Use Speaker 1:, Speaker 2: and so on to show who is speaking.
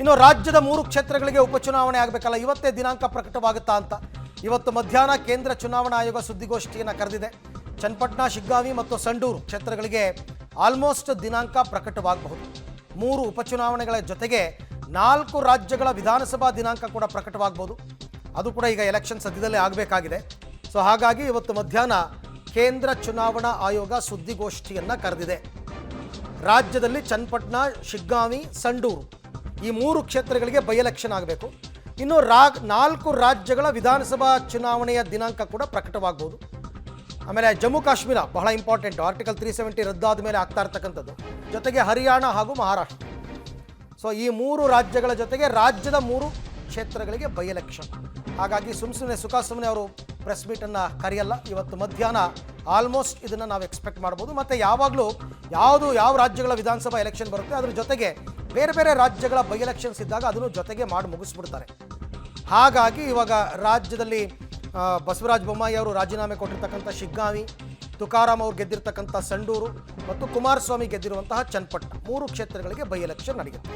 Speaker 1: ಇನ್ನು ರಾಜ್ಯದ 3 ಕ್ಷೇತ್ರಗಳಿಗೆ ಉಪಚುನಾವಣೆ ಆಗಬೇಕಲ್ಲ, ಇವತ್ತೇ ದಿನಾಂಕ ಪ್ರಕಟವಾಗುತ್ತಾ ಅಂತ ಇವತ್ತು ಮಧ್ಯಾಹ್ನ ಕೇಂದ್ರ ಚುನಾವಣಾ ಆಯೋಗ ಸುದ್ದಿಗೋಷ್ಠಿಯನ್ನು ಕರೆದಿದೆ. ಚನ್ನಪಟ್ಟಣ, ಶಿಗ್ಗಾಂವಿ ಮತ್ತು ಸಂಡೂರು ಕ್ಷೇತ್ರಗಳಿಗೆ ಆಲ್ಮೋಸ್ಟ್ ದಿನಾಂಕ ಪ್ರಕಟವಾಗಬಹುದು. 3 ಉಪಚುನಾವಣೆಗಳ ಜೊತೆಗೆ 4 ರಾಜ್ಯಗಳ ವಿಧಾನಸಭಾ ದಿನಾಂಕ ಕೂಡ ಪ್ರಕಟವಾಗಬಹುದು. ಅದು ಕೂಡ ಈಗ ಎಲೆಕ್ಷನ್ ಸದ್ಯದಲ್ಲೇ ಆಗಬೇಕಾಗಿದೆ. ಸೊ ಹಾಗಾಗಿ ಇವತ್ತು ಮಧ್ಯಾಹ್ನ ಕೇಂದ್ರ ಚುನಾವಣಾ ಆಯೋಗ ಸುದ್ದಿಗೋಷ್ಠಿಯನ್ನು ಕರೆದಿದೆ. ರಾಜ್ಯದಲ್ಲಿ ಚನ್ನಪಟ್ಟಣ, ಶಿಗ್ಗಾಂವಿ, ಸಂಡೂರು ಈ 3 ಕ್ಷೇತ್ರಗಳಿಗೆ ಬೈ ಎಲೆಕ್ಷನ್ ಆಗಬೇಕು. ಇನ್ನು 4 ರಾಜ್ಯಗಳ ವಿಧಾನಸಭಾ ಚುನಾವಣೆಯ ದಿನಾಂಕ ಕೂಡ ಪ್ರಕಟವಾಗಬಹುದು. ಆಮೇಲೆ ಜಮ್ಮು ಕಾಶ್ಮೀರ ಬಹಳ ಇಂಪಾರ್ಟೆಂಟ್, ಆರ್ಟಿಕಲ್ 370 ರದ್ದಾದ ಮೇಲೆ ಆಗ್ತಾ ಇರ್ತಕ್ಕಂಥದ್ದು. ಜೊತೆಗೆ ಹರಿಯಾಣ ಹಾಗೂ ಮಹಾರಾಷ್ಟ್ರ. ಸೊ ಈ 3 ರಾಜ್ಯಗಳ ಜೊತೆಗೆ ರಾಜ್ಯದ 3 ಕ್ಷೇತ್ರಗಳಿಗೆ ಬೈ ಎಲೆಕ್ಷನ್. ಹಾಗಾಗಿ ಸುಮ್ಮನೆ ಸುಖಾಸುಮ್ಮನೆ ಅವರು ಪ್ರೆಸ್ ಮೀಟನ್ನು ಕರೆಯಲ್ಲ. ಇವತ್ತು ಮಧ್ಯಾಹ್ನ ಆಲ್ಮೋಸ್ಟ್ ಇದನ್ನು ನಾವು ಎಕ್ಸ್ಪೆಕ್ಟ್ ಮಾಡ್ಬೋದು. ಮತ್ತು ಯಾವಾಗಲೂ ಯಾವ ರಾಜ್ಯಗಳ ವಿಧಾನಸಭಾ ಎಲೆಕ್ಷನ್ ಬರುತ್ತೆ ಅದ್ರ ಜೊತೆಗೆ ಬೇರೆ ಬೇರೆ ರಾಜ್ಯಗಳ ಬೈ ಎಲೆಕ್ಷನ್ಸ್ ಇದ್ದಾಗ ಅದನ್ನು ಜೊತೆಗೆ ಮಾಡಿ ಮುಗಿಸ್ಬಿಡ್ತಾರೆ. ಹಾಗಾಗಿ ಇವಾಗ ರಾಜ್ಯದಲ್ಲಿ ಬಸವರಾಜ ಬೊಮ್ಮಾಯಿ ಅವರು ರಾಜೀನಾಮೆ ಕೊಟ್ಟಿರ್ತಕ್ಕಂಥ ಶಿಗ್ಗಾಂವಿ, ತುಕಾರಾಮ್ ಅವರು ಗೆದ್ದಿರ್ತಕ್ಕಂಥ ಸಂಡೂರು ಮತ್ತು ಕುಮಾರಸ್ವಾಮಿ ಗೆದ್ದಿರುವಂತಹ ಚನ್ನಪಟ್ಟಣ 3 ಕ್ಷೇತ್ರಗಳಿಗೆ ಬೈ ಎಲೆಕ್ಷನ್ ನಡೆಯುತ್ತೆ.